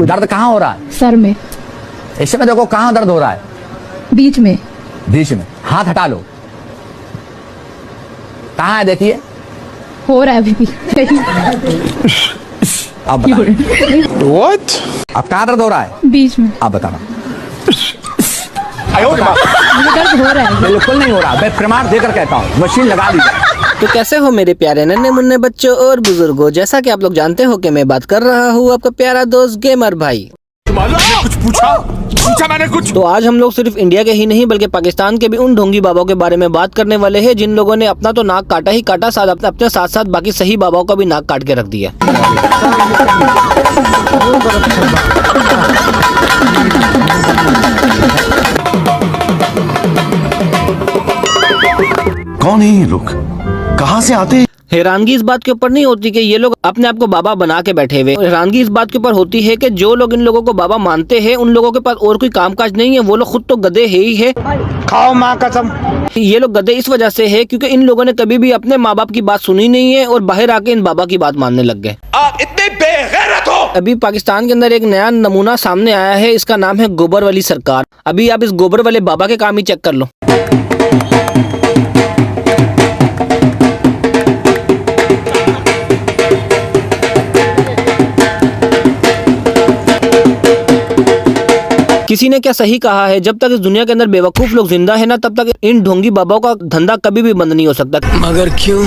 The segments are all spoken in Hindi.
दर्द कहाँ हो रहा है? सर में। इस समय देखो कहाँ दर्द हो रहा है? बीच में। बीच में। हाथ हटा लो। कहाँ है देखिए? हो रहा है अभी भी। अब What? अब कहाँ दर्द हो रहा है? बीच में। अब बताना। मुझे दर्द हो रहा है। बिल्कुल नहीं हो रहा, मैं प्रमाण देकर कहता हूँ, मशीन लगा दीजिए। तो कैसे हो मेरे प्यारे नन्हे मुन्ने बच्चों और बुजुर्गों, जैसा कि आप लोग जानते हो कि मैं बात कर रहा हूँ आपका प्यारा दोस्त गेमर भाई। कुछ पूछा मैंने कुछ। तो आज हम लोग सिर्फ इंडिया के ही नहीं बल्कि पाकिस्तान के भी उन ढोंगी बाबाओं के बारे में बात करने वाले हैं जिन लोगों ने अपना तो नाक काटा ही काटा, साथ अपने साथ साथ बाकी सही बाबाओं का भी नाक काट के रख दिया। कौन है ये लोग, कहाँ से आते हैं? हैरानगी इस बात के ऊपर नहीं होती कि ये लोग अपने आप को बाबा बना के बैठे हुए, हैरानगी इस बात के ऊपर होती है कि जो लोग इन लोगों को बाबा मानते हैं उन लोगों के पास और कोई कामकाज नहीं है, वो लोग खुद तो गधे है ही है। खाओ माँ कसम। ये लोग गधे इस वजह से है क्योंकि इन लोगों ने कभी भी अपने माँ बाप की बात सुनी नहीं है और बाहर आके इन बाबा की बात मानने लग गए। आप इतने बेगैरत हो। अभी पाकिस्तान के अंदर एक नया नमूना सामने आया है, इसका नाम है गोबर वाली सरकार। अभी आप इस गोबर वाले बाबा के काम ही चेक कर लो। किसी ने क्या सही कहा है, जब तक इस दुनिया के अंदर बेवकूफ लोग जिंदा है ना, तब तक इन ढोंगी बाबाओं का धंधा कभी भी बंद नहीं हो सकता। मगर क्यों?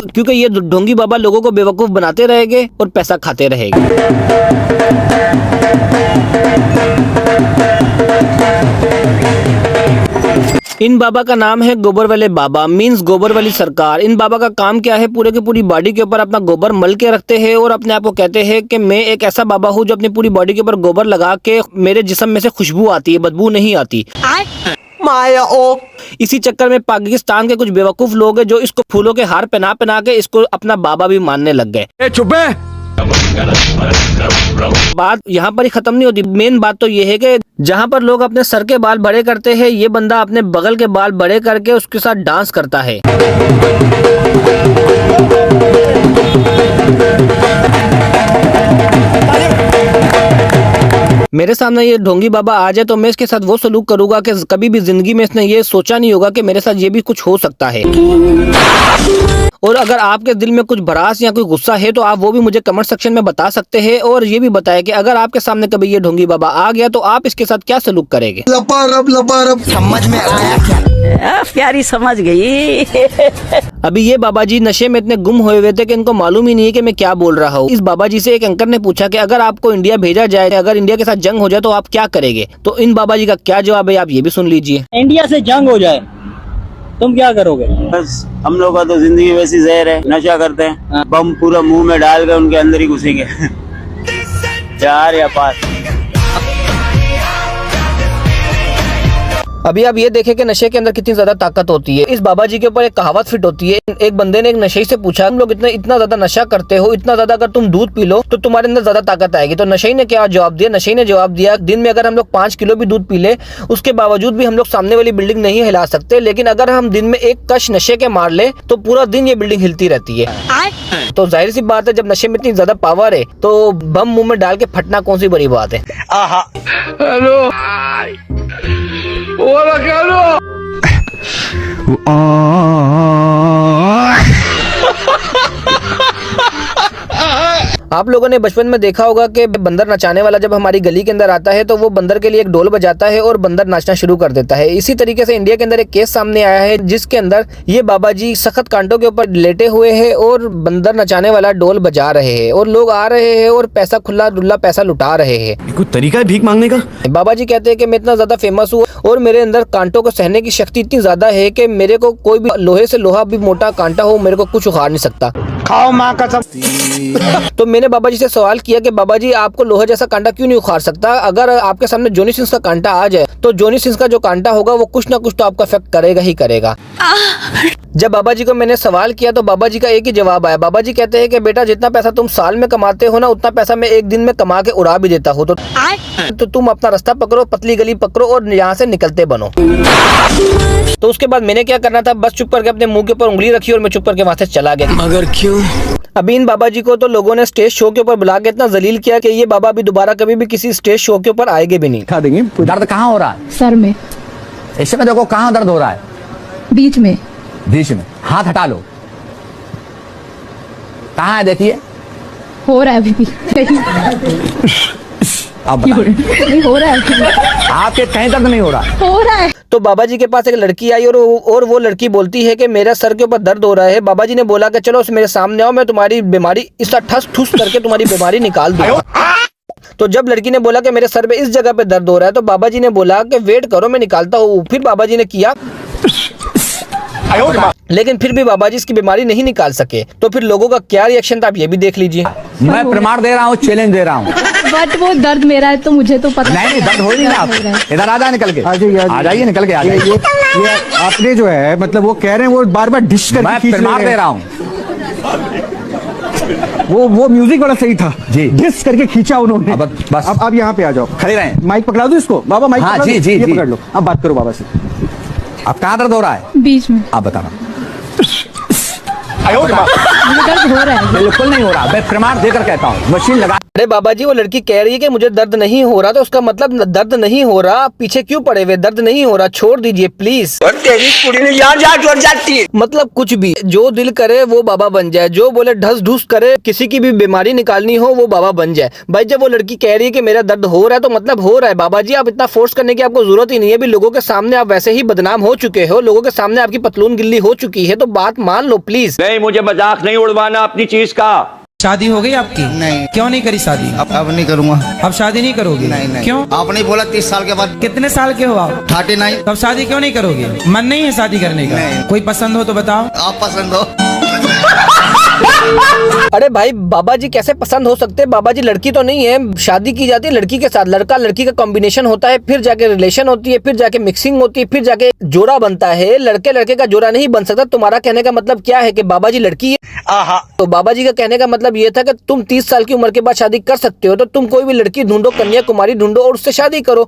क्योंकि ये ढोंगी बाबा लोगों को बेवकूफ बनाते रहेंगे और पैसा खाते रहेंगे। इन बाबा का नाम है गोबर वाले बाबा, मींस गोबर वाली सरकार। इन बाबा का काम क्या है, पूरे की पूरी बॉडी के ऊपर अपना गोबर मल के रखते हैं और अपने आप को कहते हैं कि मैं एक ऐसा बाबा हूँ जो अपनी पूरी बॉडी के ऊपर गोबर लगा के मेरे जिस्म में से खुशबू आती है, बदबू नहीं आती। माया ओ। इसी चक्कर में पाकिस्तान के कुछ बेवकूफ लोग हैं जो इसको फूलों के हार पहना पहना के इसको अपना बाबा भी मानने लग गए। चुप है। बात यहाँ पर ही खत्म नहीं होती। मेन बात तो ये है कि जहाँ पर लोग अपने सर के बाल बड़े करते हैं, ये बंदा अपने बगल के बाल बड़े करके उसके साथ डांस करता है। मेरे सामने ये ढोंगी बाबा आ जाए तो मैं इसके साथ वो सलूक करूंगा कि कभी भी जिंदगी में इसने ये सोचा नहीं होगा कि मेरे साथ ये भी कुछ हो सकता है। और अगर आपके दिल में कुछ भड़ास या कोई गुस्सा है तो आप वो भी मुझे कमेंट सेक्शन में बता सकते हैं और ये भी बताएं कि अगर आपके सामने कभी ये ढोंगी बाबा आ गया तो आप इसके साथ क्या सलूक करेंगे। लपारब समझ में आया क्या? प्यारी समझ गई। अभी ये बाबा जी नशे में इतने गुम हुए थे कि इनको मालूम ही नहीं है कि मैं क्या बोल रहा हूँ। इस बाबा जी से एक एंकर ने पूछा कि अगर आपको इंडिया भेजा जाए, अगर इंडिया के साथ जंग हो जाए तो आप क्या करेंगे। तो इन बाबा जी का क्या जवाब है आप ये भी सुन लीजिए। इंडिया से जंग हो जाए तुम क्या करोगे? बस हम लोग का तो जिंदगी वैसी जहर है, नशा करते हैं, बम पूरा मुंह में डाल के उनके अंदर ही घुसेंगे। 4 या 5। अभी आप ये देखें कि नशे के अंदर कितनी ज्यादा ताकत होती है। इस बाबा जी के ऊपर एक कहावत फिट होती है। एक बंदे ने एक नशे से पूछा, तुम लोग इतना ज्यादा नशा करते हो, इतना ज्यादा अगर तुम दूध पी लो तो तुम्हारे अंदर ज्यादा ताकत आएगी। तो नशे ने क्या जवाब दिया? नशे ने जवाब दिया, दिन में अगर हम लोग 5 किलो भी दूध पी ले उसके बावजूद भी हम लोग सामने वाली बिल्डिंग नहीं हिला सकते, लेकिन अगर हम दिन में एक कश नशे के मार ले तो पूरा दिन ये बिल्डिंग हिलती रहती है। तो जाहिर सी बात है, जब नशे में इतनी ज्यादा पावर है तो बम मुंह में डाल के फटना कौन सी बड़ी बात है। हेलो। आप लोगों ने बचपन में देखा होगा कि बंदर नचाने वाला जब हमारी गली के अंदर आता है तो वो बंदर के लिए एक ढोल बजाता है और बंदर नाचना शुरू कर देता है। इसी तरीके से इंडिया के अंदर एक केस सामने आया है जिसके अंदर ये बाबा जी सख्त कांटों के ऊपर लेटे हुए हैं और बंदर नचाने वाला ढोल बजा रहे हैं और लोग आ रहे हैं और पैसा खुला दुल्ला पैसा लुटा रहे हैं। कुछ तरीका है भीख मांगने का? बाबा जी कहते हैं कि मैं इतना ज्यादा फेमस हूँ और मेरे अंदर कांटों को सहने की शक्ति इतनी ज्यादा है कि मेरे को कोई भी लोहे से लोहा भी मोटा कांटा हो मेरे को कुछ उखाड़ नहीं सकता। खाओ माँ कसम। तो मैंने बाबा जी से सवाल किया कि बाबा जी आपको लोहा जैसा कांटा क्यों नहीं उखाड़ सकता? अगर आपके सामने जॉनी सिंस का कांटा आ जाए तो जॉनी सिंस का जो कांटा होगा वो कुछ ना कुछ तो आपका इफेक्ट करेगा ही करेगा। जब बाबा जी को मैंने सवाल किया तो बाबा जी का एक ही जवाब आया। बाबा जी कहते हैं कि बेटा जितना पैसा तुम साल में कमाते हो ना उतना पैसा मैं एक दिन में कमा के उड़ा भी देता हूँ। तो तुम अपना रास्ता पकड़ो, पतली गली पकड़ो और यहाँ से निकलते बनो। तो उसके बाद मैंने क्या करना था, बस चुप करके अपने मुंह के ऊपर उंगली रखी और मैं चुप करके वहां से चला गया। मगर क्यों? अभी इन बाबा जी को तो लोगों ने स्टेज शो के ऊपर बुला के इतना जलील किया कि ये बाबा भी दोबारा कभी भी किसी स्टेज शो के ऊपर आएंगे भी नहीं। दिखा देंगे। दर्द कहाँ हो रहा है? सर में, इस समय देखो कहाँ दर्द हो रहा है? बीच में। बीच में। हाथ हटा लो। कहाँ है देखिए? हो रहा है अभी भी। अब बताओ। नहीं हो रहा है अभी भी। आपके कहीं दर्द नहीं हो रहा? हो रहा है। तो बाबा जी के पास एक लड़की आई और वो लड़की बोलती है कि मेरा सर के ऊपर दर्द हो रहा है। बाबा जी ने बोला कि चलो मेरे सामने आओ, मैं तुम्हारी बीमारी इसका ठस ठुस करके तुम्हारी बीमारी निकाल दूंगा। तो जब लड़की ने बोला कि मेरे सर पे इस जगह पे दर्द हो रहा है तो बाबा जी ने बोला कि वेट करो मैं निकालता हूँ। फिर बाबा जी ने किया, लेकिन फिर भी बाबा जी इसकी बीमारी नहीं निकाल सके। तो फिर लोगों का क्या रिएक्शन था आप ये भी देख लीजिए। मैं प्रमाण दे रहा हूँ, चैलेंज दे रहा हूँ। बट वो दर्द मेरा है तो मुझे तो पता नहीं दर्द हो ही नहीं। आप इधर आ जाए, निकल के आ जाइए, आ जाइए, निकल के आ जाइए। ये आपने जो है मतलब वो कह रहे हैं वो बार बार डिश करके मैं खींच प्रमाण रहे दे हैं। रहा हूँ। वो म्यूजिक बड़ा सही था जी। डिश करके खींचा उन्होंने। अब बस। अब यहाँ पे आ जाओ, खड़े रहें। माइक पकड़ा दो इसको बाबा, माइक हाँ, पकड़ा जी, दो। जी, ये जी। पकड़ लो, अब बात करो बाबा से। अब कहाँ दर्द हो रहा है? बीच में। आप बताना। मुझे दर्द हो रहा है। बिल्कुल नहीं हो रहा, मैं प्रमाण देकर कहता हूँ। मशीन लगा। अरे बाबा जी वो लड़की कह रही है कि मुझे दर्द नहीं हो रहा, तो उसका मतलब दर्द नहीं हो रहा, पीछे क्यों पड़े हुए? दर्द नहीं हो रहा, छोड़ दीजिए प्लीज। मतलब कुछ भी जो दिल करे वो बाबा बन जाए, जो बोले ढस ढूस करे, किसी की भी बीमारी निकालनी हो वो बाबा बन जाए। भाई जब वो लड़की कह रही है कि मेरा दर्द हो रहा है तो मतलब हो रहा है। बाबा जी आप इतना फोर्स करने की आपको जरूरत ही नहीं है। भी लोगों के सामने आप वैसे ही बदनाम हो चुके हो, लोगों के सामने आपकी पतलून गिल्ली हो चुकी है, तो बात मान लो प्लीज। नहीं, मुझे मजाक नहीं उड़वाना अपनी चीज का। शादी हो गई आपकी? नहीं। क्यों नहीं करी शादी? अब नहीं करूँगा। अब शादी नहीं करोगे? नहीं। क्यों? आपने बोला 30 साल के बाद। कितने साल के हो आप? 39। तब शादी क्यों नहीं करोगे? मन नहीं है शादी करने का? नहीं। कोई पसंद हो तो बताओ। आप पसंद हो। अरे भाई बाबा जी कैसे पसंद हो सकते हैं? बाबा जी लड़की तो नहीं है, शादी की जाती है लड़की के साथ, लड़का लड़की का कॉम्बिनेशन होता है, फिर जाके रिलेशन होती है, फिर जाके मिक्सिंग होती है, फिर जाके जोड़ा बनता है। लड़के लड़के का जोड़ा नहीं बन सकता। तुम्हारा कहने का मतलब क्या है कि बाबा जी लड़की है? तो बाबा जी का कहने का मतलब ये था कि तुम 30 साल की उम्र के बाद शादी कर सकते हो, तो तुम कोई भी लड़की ढूंढो, कन्याकुमारी ढूंढो और उससे शादी करो।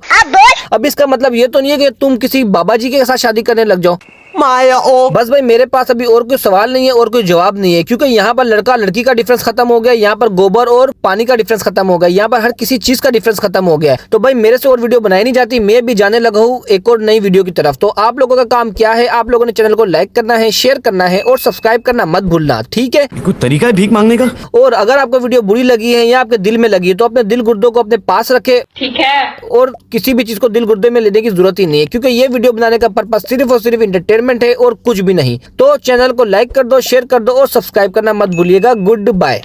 अब इसका मतलब ये तो नहीं है कि तुम किसी बाबा जी के साथ शादी करने लग जाओ। बस भाई मेरे पास अभी और कोई सवाल नहीं है और कोई जवाब नहीं है, क्योंकि यहाँ पर लड़का लड़की का डिफरेंस खत्म हो गया, यहाँ पर गोबर और पानी का डिफरेंस खत्म हो गया, यहाँ पर हर किसी चीज का डिफरेंस खत्म हो गया। तो भाई मेरे से और वीडियो बनाई नहीं जाती, मैं भी जाने लगा हूँ एक और नई वीडियो की तरफ। तो आप लोगों का काम क्या है? आप लोगों ने चैनल को लाइक करना है, शेयर करना है और सब्सक्राइब करना मत भूलना, ठीक है? कोई तरीका है भीख मांगने का? और अगर आपको वीडियो बुरी लगी है या आपके दिल में लगी है तो अपने दिल गुर्दों को अपने पास रखे, ठीक है? और किसी भी चीज को दिल गुर्दे में लेने की जरूरत ही नहीं है, क्योंकि ये वीडियो बनाने का पर्पस सिर्फ और सिर्फ एंटरटेनमेंट है और कुछ भी नहीं। तो चैनल को लाइक कर दो, शेयर कर दो और सब्सक्राइब करना मत भूलिएगा। Good bye.